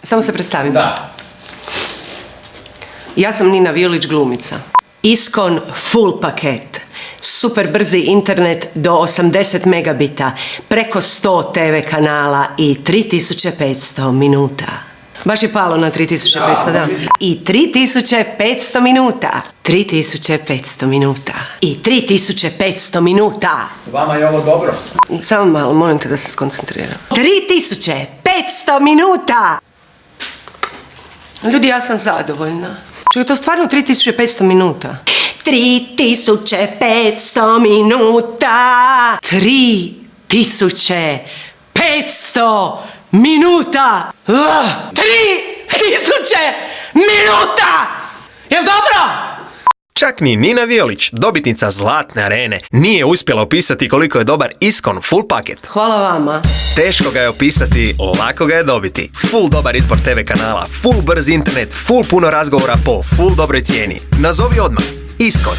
Samo se predstavim. Da. Ja sam Nina Vijolić, glumica. Iskon full paket. Super brzi internet do 80 megabita, preko 100 TV kanala i 3500 minuta. Baš je palo na 3500, da. I 3500 minuta. 3500 minuta. I 3500 minuta. Vama je ovo dobro? Samo malo, molim te da se skoncentriram. 3500 minuta! Ljudi, ja sam zadovoljna. Čekaj, to stvarno 3500 minuta. 3500 minuta! 3500 minuta! 3000 minuta! Jel dobro? Čak ni Nina Vijolić, dobitnica Zlatne arene, nije uspjela opisati koliko je dobar Iskon full paket. Hvala vama. Teško ga je opisati, lako ga je dobiti. Full dobar izbor TV kanala, full brz internet, full puno razgovora po full dobroj cijeni. Nazovi odmah Iskon.